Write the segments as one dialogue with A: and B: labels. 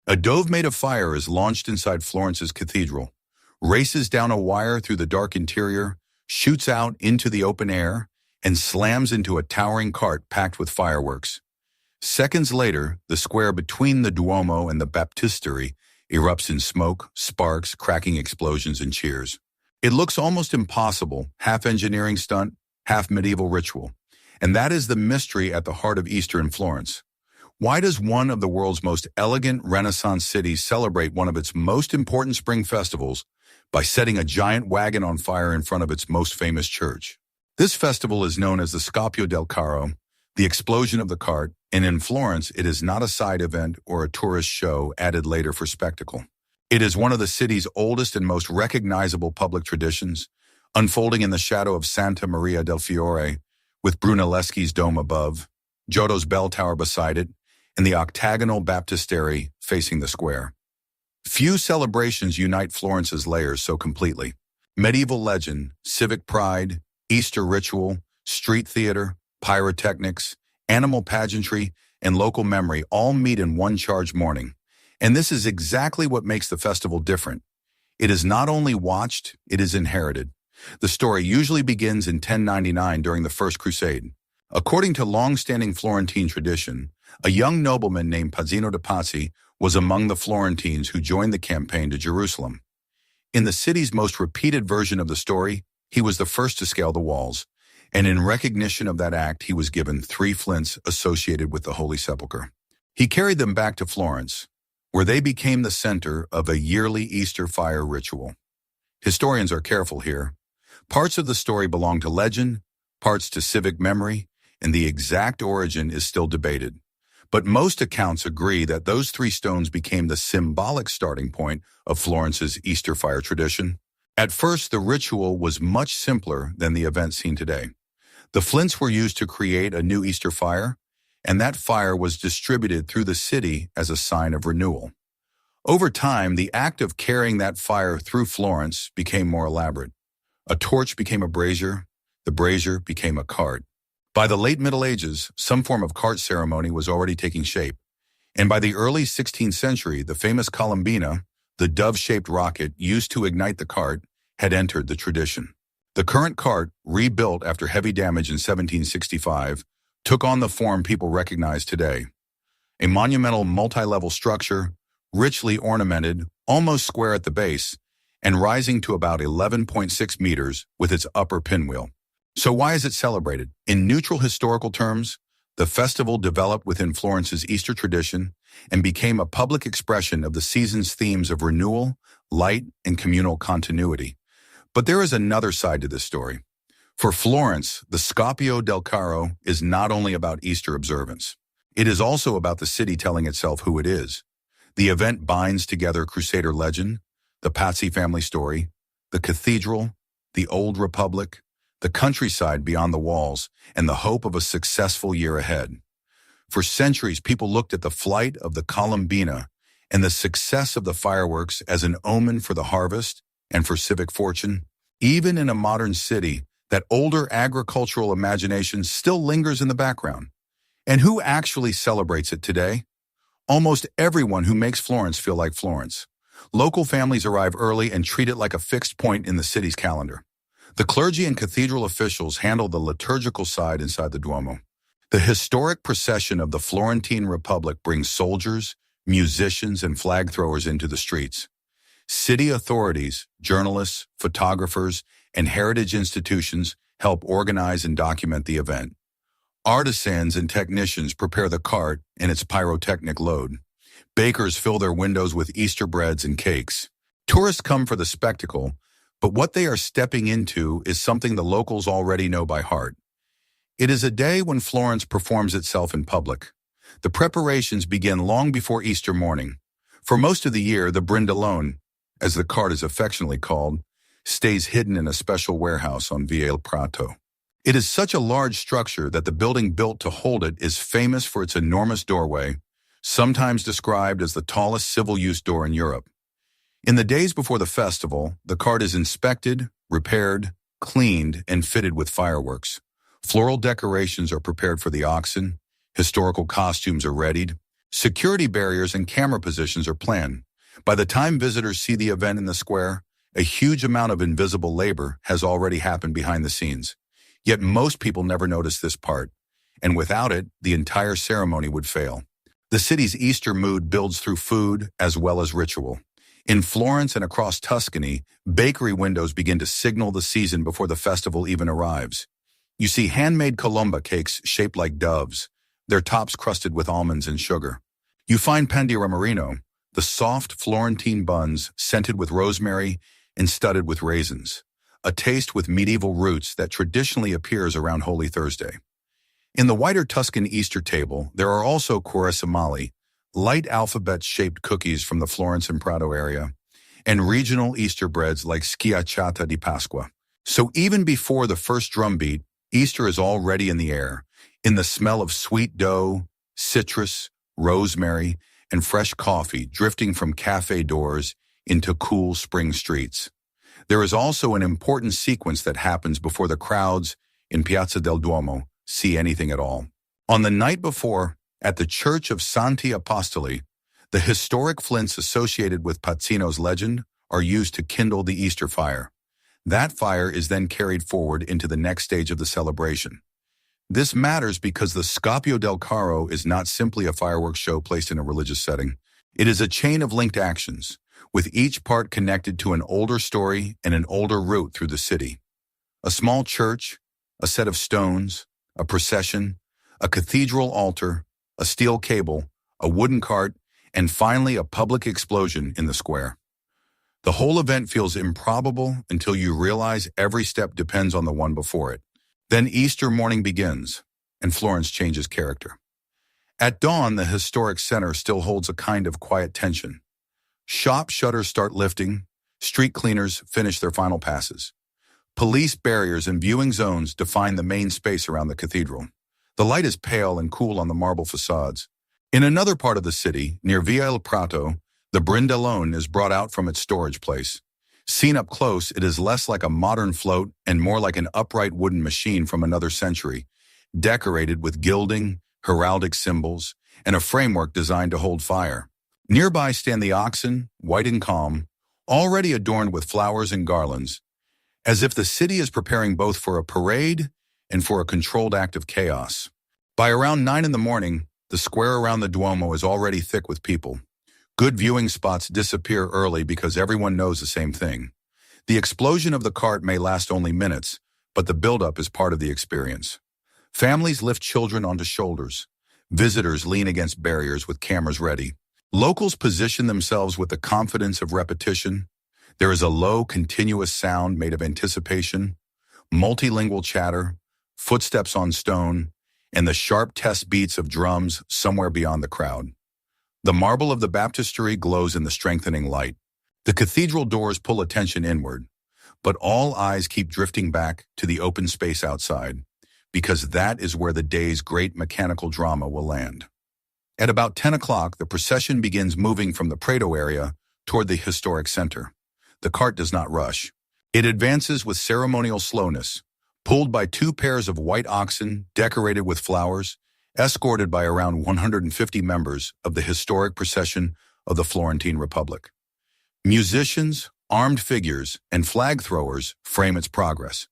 A: A dove made of fire is launched inside Florence's cathedral, races down a wire through the dark interior, shoots out into the open air, and slams into a towering cart packed with fireworks. Seconds later, the square between the Duomo and the Baptistery erupts in smoke, sparks, cracking explosions, and cheers. It looks almost impossible, half engineering stunt, half medieval ritual. And that is the mystery at the heart of Easter in Florence. Why does one of the world's most elegant Renaissance cities celebrate one of its most important spring festivals by setting a giant wagon on fire in front of its most famous church? This festival is known as the Scoppio del Carro, the explosion of the cart, and in Florence, it is not a side event or a tourist show added later for spectacle. It is one of the city's oldest and most recognizable public traditions, unfolding in the shadow of Santa Maria del Fiore, with Brunelleschi's dome above, Giotto's bell tower beside it, and the octagonal baptistery facing the square. Few celebrations unite Florence's layers so completely. Medieval legend, civic pride, Easter ritual, street theater, pyrotechnics, animal pageantry, and local memory all meet in one charged morning. And this is exactly what makes the festival different. It is not only watched, it is inherited. The story usually begins in 1099 during the First Crusade. According to long-standing Florentine tradition, a young nobleman named Pazzino de' Pazzi was among the Florentines who joined the campaign to Jerusalem. In the city's most repeated version of the story, he was the first to scale the walls, and in recognition of that act, he was given 3 flints associated with the Holy Sepulchre. He carried them back to Florence, where they became the center of a yearly Easter fire ritual. Historians are careful here. Parts of the story belong to legend, parts to civic memory, and the exact origin is still debated. But most accounts agree that those 3 stones became the symbolic starting point of Florence's Easter fire tradition. At first, the ritual was much simpler than the event seen today. The flints were used to create a new Easter fire, and that fire was distributed through the city as a sign of renewal. Over time, the act of carrying that fire through Florence became more elaborate. A torch became a brazier, the brazier became a cart. By the late Middle Ages, some form of cart ceremony was already taking shape, and by the early 16th century, the famous Columbina, the dove-shaped rocket used to ignite the cart, had entered the tradition. The current cart, rebuilt after heavy damage in 1765, took on the form people recognize today. A monumental multi-level structure, richly ornamented, almost square at the base, and rising to about 11.6 meters with its upper pinwheel. So why is it celebrated? In neutral historical terms, the festival developed within Florence's Easter tradition and became a public expression of the season's themes of renewal, light, and communal continuity. But there is another side to this story. For Florence, the Scoppio del Carro is not only about Easter observance. It is also about the city telling itself who it is. The event binds together Crusader legend, the Pazzi family story, the cathedral, the old republic, the countryside beyond the walls, and the hope of a successful year ahead. For centuries, people looked at the flight of the Columbina and the success of the fireworks as an omen for the harvest and for civic fortune. Even in a modern city, that older agricultural imagination still lingers in the background. And who actually celebrates it today? Almost everyone who makes Florence feel like Florence. Local families arrive early and treat it like a fixed point in the city's calendar. The clergy and cathedral officials handle the liturgical side inside the Duomo. The historic procession of the Florentine Republic brings soldiers, musicians, and flag throwers into the streets. City authorities, journalists, photographers, and heritage institutions help organize and document the event. Artisans and technicians prepare the cart and its pyrotechnic load. Bakers fill their windows with Easter breads and cakes. Tourists come for the spectacle, but what they are stepping into is something the locals already know by heart. It is a day when Florence performs itself in public. The preparations begin long before Easter morning. For most of the year, the Brindellone, as the cart is affectionately called, stays hidden in a special warehouse on Via il Prato. It is such a large structure that the building built to hold it is famous for its enormous doorway, sometimes described as the tallest civil-use door in Europe. In the days before the festival, the cart is inspected, repaired, cleaned, and fitted with fireworks. Floral decorations are prepared for the oxen, historical costumes are readied, Security barriers and camera positions are planned. By the time visitors see the event in the square, a huge amount of invisible labor has already happened behind the scenes. Yet most people never notice this part, and without it, the entire ceremony would fail. The city's Easter mood builds through food as well as ritual. In Florence and across Tuscany, bakery windows begin to signal the season before the festival even arrives. You see handmade colomba cakes shaped like doves, their tops crusted with almonds and sugar. You find pan di ramazzino, the soft Florentine buns scented with rosemary and studded with raisins, a taste with medieval roots that traditionally appears around Holy Thursday. In the wider Tuscan Easter table, there are also quaresamali, light alphabet-shaped cookies from the Florence and Prato area, and regional Easter breads like schiacciata di Pasqua. So even before the first drumbeat, Easter is already in the air, in the smell of sweet dough, citrus, rosemary, and fresh coffee drifting from cafe doors into cool spring streets. There is also an important sequence that happens before the crowds in Piazza del Duomo see anything at all. On the night before, at the Church of Santi Apostoli, the historic flints associated with Pazzino's legend are used to kindle the Easter fire. That fire is then carried forward into the next stage of the celebration. This matters because the Scoppio del Carro is not simply a fireworks show placed in a religious setting. It is a chain of linked actions, with each part connected to an older story and an older route through the city. A small church, a set of stones, a procession, a cathedral altar, a steel cable, a wooden cart, and finally a public explosion in the square. The whole event feels improbable until you realize every step depends on the one before it. Then Easter morning begins, and Florence changes character. At dawn, the historic center still holds a kind of quiet tension. Shop shutters start lifting, street cleaners finish their final passes. Police barriers and viewing zones define the main space around the cathedral. The light is pale and cool on the marble facades. In another part of the city, near Via El Prato, the brindellone is brought out from its storage place. Seen up close, it is less like a modern float and more like an upright wooden machine from another century, decorated with gilding, heraldic symbols, and a framework designed to hold fire. Nearby stand the oxen, white and calm, already adorned with flowers and garlands, as if the city is preparing both for a parade and for a controlled act of chaos. By around 9 in the morning, the square around the Duomo is already thick with people. Good viewing spots disappear early because everyone knows the same thing. The explosion of the cart may last only minutes, but the buildup is part of the experience. Families lift children onto shoulders. Visitors lean against barriers with cameras ready. Locals position themselves with the confidence of repetition. There is a low, continuous sound made of anticipation, multilingual chatter, footsteps on stone, and the sharp test beats of drums somewhere beyond the crowd. The marble of the baptistery glows in the strengthening light. The cathedral doors pull attention inward, but all eyes keep drifting back to the open space outside, because that is where the day's great mechanical drama will land. At about 10 o'clock, the procession begins moving from the Prato area toward the historic center. The cart does not rush. It advances with ceremonial slowness, pulled by 2 pairs of white oxen decorated with flowers, escorted by around 150 members of the historic procession of the Florentine Republic. Musicians, armed figures, and flag throwers frame its progress.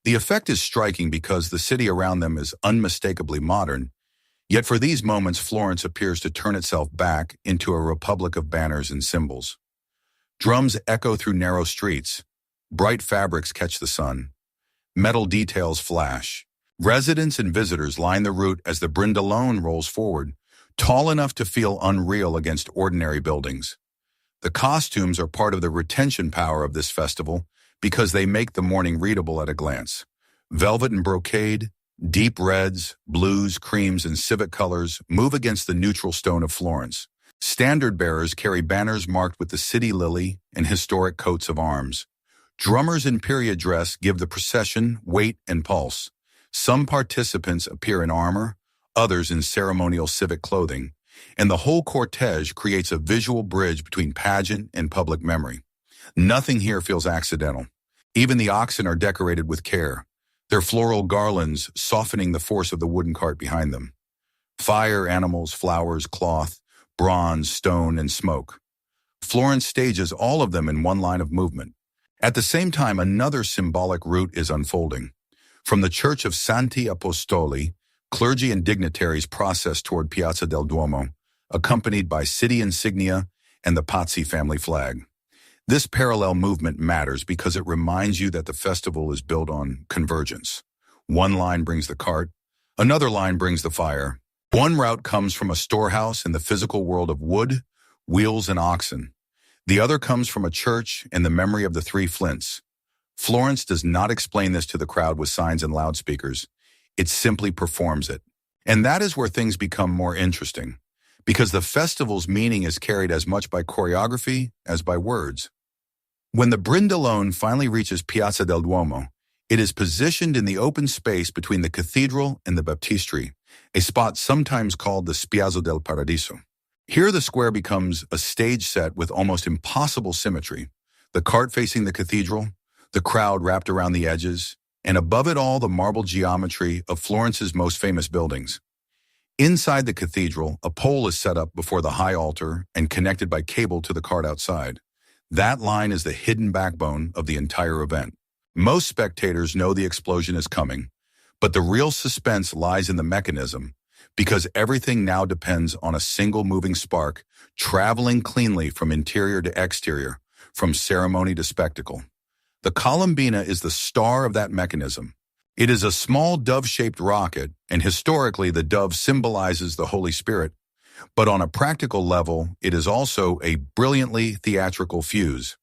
A: The effect is striking because the city around them is unmistakably modern, yet for these moments Florence appears to turn itself back into a republic of banners and symbols. Drums echo through narrow streets. Bright fabrics catch the sun. Metal details flash. Residents and visitors line the route as the brindellone rolls forward, tall enough to feel unreal against ordinary buildings. The costumes are part of the retention power of this festival because they make the morning readable at a glance. Velvet and brocade, deep reds, blues, creams, and civic colors move against the neutral stone of Florence. Standard bearers carry banners marked with the city lily and historic coats of arms. Drummers in period dress give the procession weight and pulse. Some participants appear in armor, others in ceremonial civic clothing, and the whole cortege creates a visual bridge between pageant and public memory. Nothing here feels accidental. Even the oxen are decorated with care, their floral garlands softening the force of the wooden cart behind them. Fire, animals, flowers, cloth, bronze, stone, and smoke. Florence stages all of them in one line of movement. At the same time, another symbolic route is unfolding. From the Church of Santi Apostoli, clergy and dignitaries process toward Piazza del Duomo, accompanied by city insignia and the Pazzi family flag. This parallel movement matters because it reminds you that the festival is built on convergence. One line brings the cart, another line brings the fire. One route comes from a storehouse in the physical world of wood, wheels, and oxen. The other comes from a church in the memory of the three flints. Florence does not explain this to the crowd with signs and loudspeakers. It simply performs it. And that is where things become more interesting, because the festival's meaning is carried as much by choreography as by words. When the Brindellone finally reaches Piazza del Duomo, it is positioned in the open space between the cathedral and the baptistery, a spot sometimes called the Spiazzo del Paradiso. Here the square becomes a stage set with almost impossible symmetry, the cart facing the cathedral, the crowd wrapped around the edges, and above it all the marble geometry of Florence's most famous buildings. Inside the cathedral, a pole is set up before the high altar and connected by cable to the cart outside. That line is the hidden backbone of the entire event. Most spectators know the explosion is coming, but the real suspense lies in the mechanism, because everything now depends on a single moving spark traveling cleanly from interior to exterior, from ceremony to spectacle. The Columbina is the star of that mechanism. It is a small dove-shaped rocket, and historically the dove symbolizes the Holy Spirit, but on a practical level, it is also a brilliantly theatrical fuse.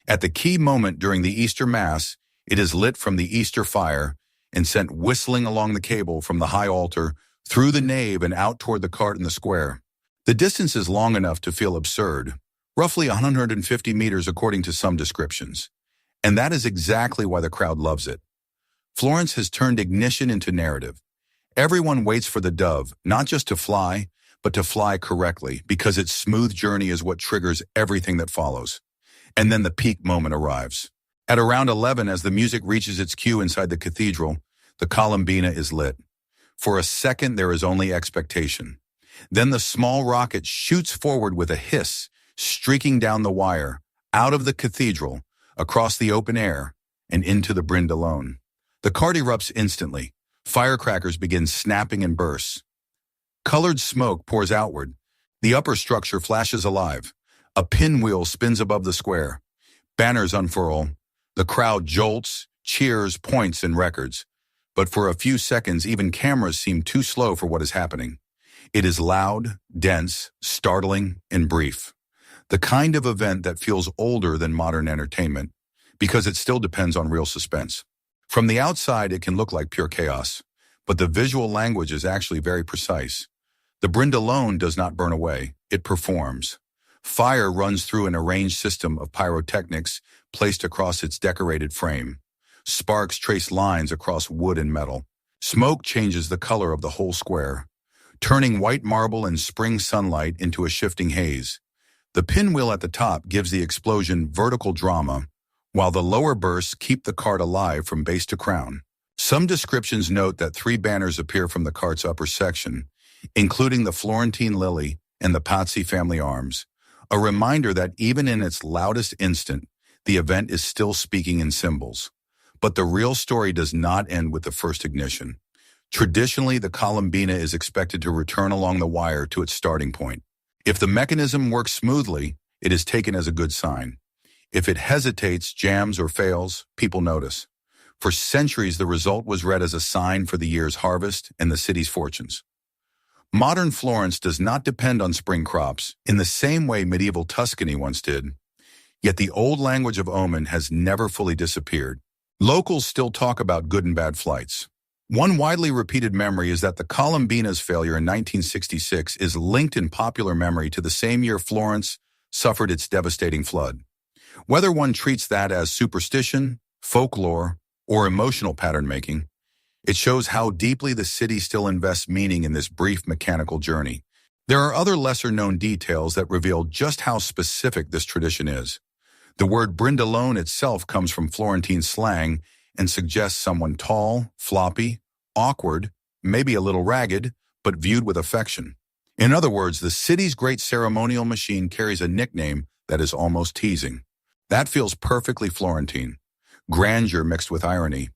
A: At the key moment during the Easter Mass, it is lit from the Easter fire and sent whistling along the cable from the high altar through the nave and out toward the cart in the square. The distance is long enough to feel absurd, roughly 150 meters according to some descriptions. And that is exactly why the crowd loves it. Florence has turned ignition into narrative. Everyone waits for the dove, not just to fly, but to fly correctly, because its smooth journey is what triggers everything that follows. And then the peak moment arrives. At around 11, as the music reaches its cue inside the cathedral, the Columbina is lit. For a second, there is only expectation. Then the small rocket shoots forward with a hiss, streaking down the wire, out of the cathedral, across the open air, and into the Brindellone. The cart erupts instantly. Firecrackers begin snapping in bursts. Colored smoke pours outward. The upper structure flashes alive. A pinwheel spins above the square. Banners unfurl. The crowd jolts, cheers, points, and records. But for a few seconds, even cameras seem too slow for what is happening. It is loud, dense, startling, and brief. The kind of event that feels older than modern entertainment, because it still depends on real suspense. From the outside, it can look like pure chaos, but the visual language is actually very precise. The Brindellone does not burn away, it performs. Fire runs through an arranged system of pyrotechnics placed across its decorated frame. Sparks trace lines across wood and metal. Smoke changes the color of the whole square, turning white marble and spring sunlight into a shifting haze. The pinwheel at the top gives the explosion vertical drama, while the lower bursts keep the cart alive from base to crown. Some descriptions note that 3 banners appear from the cart's upper section, including the Florentine lily and the Pazzi family arms, a reminder that even in its loudest instant, the event is still speaking in symbols. But the real story does not end with the first ignition. Traditionally, the Columbina is expected to return along the wire to its starting point. If the mechanism works smoothly, it is taken as a good sign. If it hesitates, jams, or fails, people notice. For centuries, the result was read as a sign for the year's harvest and the city's fortunes. Modern Florence does not depend on spring crops in the same way medieval Tuscany once did. Yet the old language of omen has never fully disappeared. Locals still talk about good and bad flights. One widely repeated memory is that the Columbina's failure in 1966 is linked in popular memory to the same year Florence suffered its devastating flood. Whether one treats that as superstition, folklore, or emotional pattern-making, it shows how deeply the city still invests meaning in this brief mechanical journey. There are other lesser-known details that reveal just how specific this tradition is. The word Brindellone itself comes from Florentine slang and suggests someone tall, floppy, awkward, maybe a little ragged, but viewed with affection. In other words, the city's great ceremonial machine carries a nickname that is almost teasing. That feels perfectly Florentine. Grandeur mixed with irony.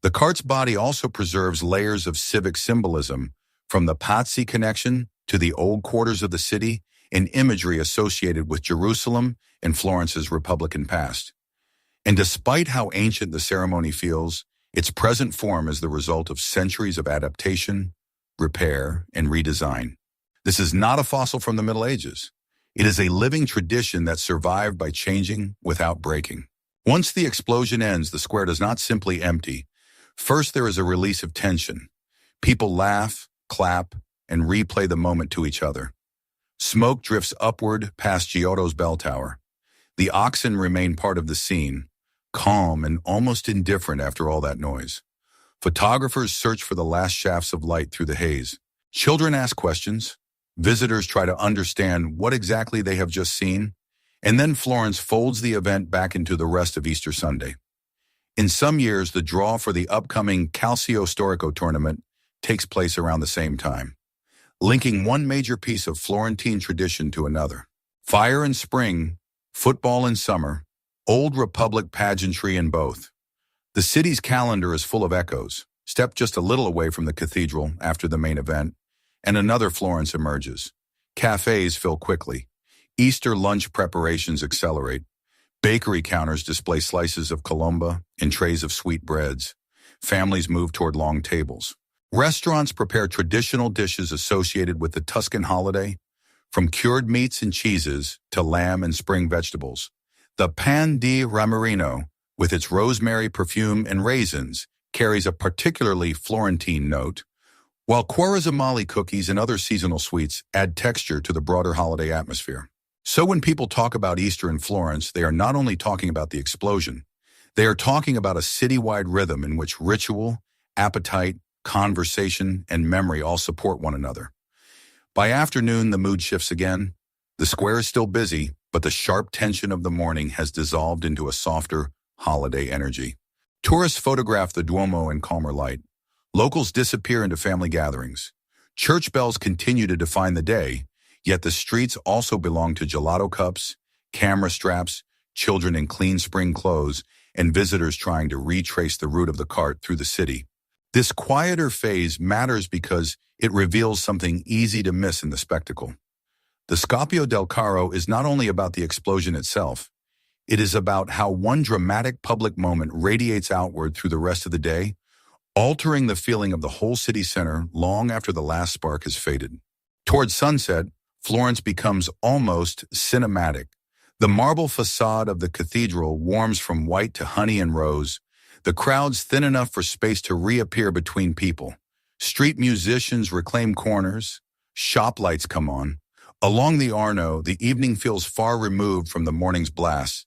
A: The cart's body also preserves layers of civic symbolism, from the Pazzi connection to the old quarters of the city and imagery associated with Jerusalem and Florence's Republican past. And despite how ancient the ceremony feels, its present form is the result of centuries of adaptation, repair, and redesign. This is not a fossil from the Middle Ages. It is a living tradition that survived by changing without breaking. Once the explosion ends, the square does not simply empty. First, there is a release of tension. People laugh, clap, and replay the moment to each other. Smoke drifts upward past Giotto's bell tower. The oxen remain part of the scene, calm and almost indifferent after all that noise. Photographers search for the last shafts of light through the haze. Children ask questions. Visitors try to understand what exactly they have just seen. And then Florence folds the event back into the rest of Easter Sunday. In some years, the draw for the upcoming Calcio Storico tournament takes place around the same time, linking one major piece of Florentine tradition to another. Fire in spring, football in summer, Old Republic pageantry in both. The city's calendar is full of echoes. Step just a little away from the cathedral after the main event, and another Florence emerges. Cafes fill quickly. Easter lunch preparations accelerate. Bakery counters display slices of colomba and trays of sweet breads. Families move toward long tables. Restaurants prepare traditional dishes associated with the Tuscan holiday, from cured meats and cheeses to lamb and spring vegetables. The pan di ramerino, with its rosemary perfume and raisins, carries a particularly Florentine note, while quarazamali cookies and other seasonal sweets add texture to the broader holiday atmosphere. So when people talk about Easter in Florence, they are not only talking about the explosion, they are talking about a citywide rhythm in which ritual, appetite, conversation, and memory all support one another. By afternoon, the mood shifts again. The square is still busy, but the sharp tension of the morning has dissolved into a softer, holiday energy. Tourists photograph the Duomo in calmer light. Locals disappear into family gatherings. Church bells continue to define the day, yet the streets also belong to gelato cups, camera straps, children in clean spring clothes, and visitors trying to retrace the route of the cart through the city. This quieter phase matters because it reveals something easy to miss in the spectacle. The Scoppio del Carro is not only about the explosion itself, it is about how one dramatic public moment radiates outward through the rest of the day, altering the feeling of the whole city center long after the last spark has faded. Towards sunset, Florence becomes almost cinematic. The marble facade of the cathedral warms from white to honey and rose, the crowds thin enough for space to reappear between people. Street musicians reclaim corners, shop lights come on. Along the Arno, the evening feels far removed from the morning's blast,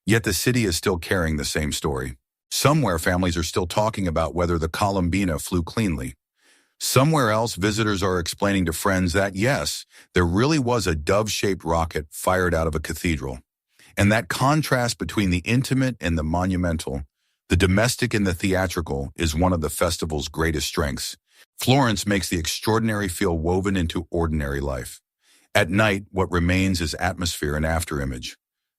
A: yet the city is still carrying the same story. Somewhere, families are still talking about whether the Colombina flew cleanly. Somewhere else, visitors are explaining to friends that, yes, there really was a dove-shaped rocket fired out of a cathedral. And that contrast between the intimate and the monumental, the domestic and the theatrical, is one of the festival's greatest strengths. Florence makes the extraordinary feel woven into ordinary life. At night, what remains is atmosphere and afterimage.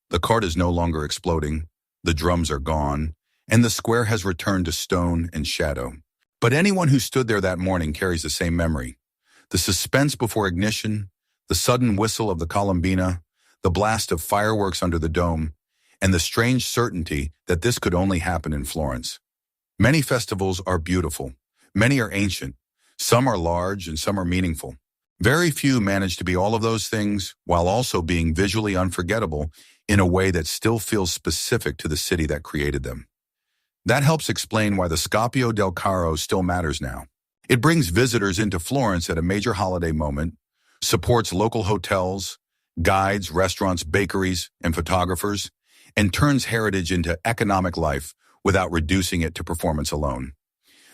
A: The cart is no longer exploding, the drums are gone, and the square has returned to stone and shadow. But anyone who stood there that morning carries the same memory. The suspense before ignition, the sudden whistle of the Colombina, the blast of fireworks under the dome, and the strange certainty that this could only happen in Florence. Many festivals are beautiful. Many are ancient. Some are large and some are meaningful. Very few manage to be all of those things while also being visually unforgettable in a way that still feels specific to the city that created them. That helps explain why the Scoppio del Carro still matters now. It brings visitors into Florence at a major holiday moment, supports local hotels, guides, restaurants, bakeries, and photographers, and turns heritage into economic life without reducing it to performance alone.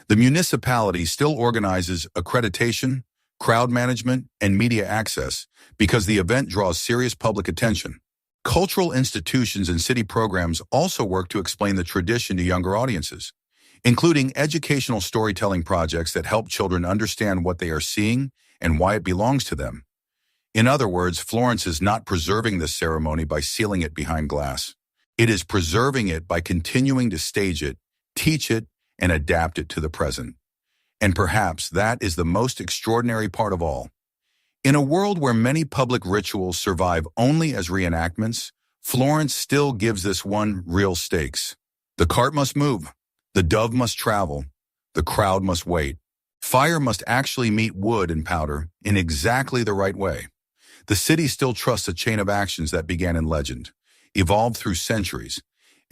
A: The municipality still organizes accreditation, crowd management, and media access because the event draws serious public attention. Cultural institutions and city programs also work to explain the tradition to younger audiences, including educational storytelling projects that help children understand what they are seeing and why it belongs to them. In other words, Florence is not preserving this ceremony by sealing it behind glass. It is preserving it by continuing to stage it, teach it, and adapt it to the present. And perhaps that is the most extraordinary part of all. In a world where many public rituals survive only as reenactments, Florence still gives this one real stakes. The cart must move, the dove must travel, the crowd must wait. Fire must actually meet wood and powder in exactly the right way. The city still trusts a chain of actions that began in legend, evolved through centuries,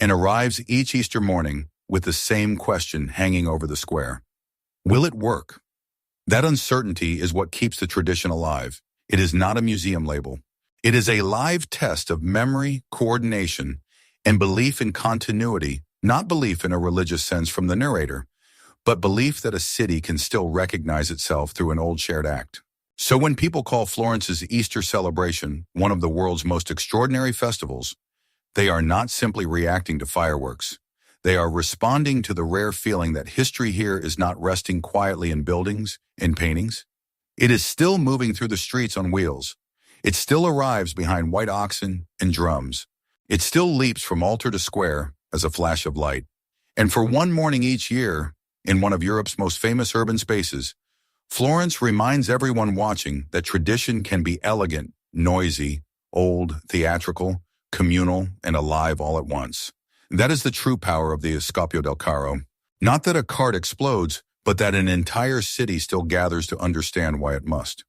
A: and arrives each Easter morning with the same question hanging over the square. Will it work? That uncertainty is what keeps the tradition alive. It is not a museum label. It is a live test of memory, coordination, and belief in continuity, not belief in a religious sense from the narrator, but belief that a city can still recognize itself through an old shared act. So when people call Florence's Easter celebration one of the world's most extraordinary festivals, they are not simply reacting to fireworks. They are responding to the rare feeling that history here is not resting quietly in buildings and paintings. It is still moving through the streets on wheels. It still arrives behind white oxen and drums. It still leaps from altar to square as a flash of light. And for one morning each year, in one of Europe's most famous urban spaces, Florence reminds everyone watching that tradition can be elegant, noisy, old, theatrical, communal, and alive all at once. That is the true power of the Scoppio del Carro. Not that a cart explodes, but that an entire city still gathers to understand why it must.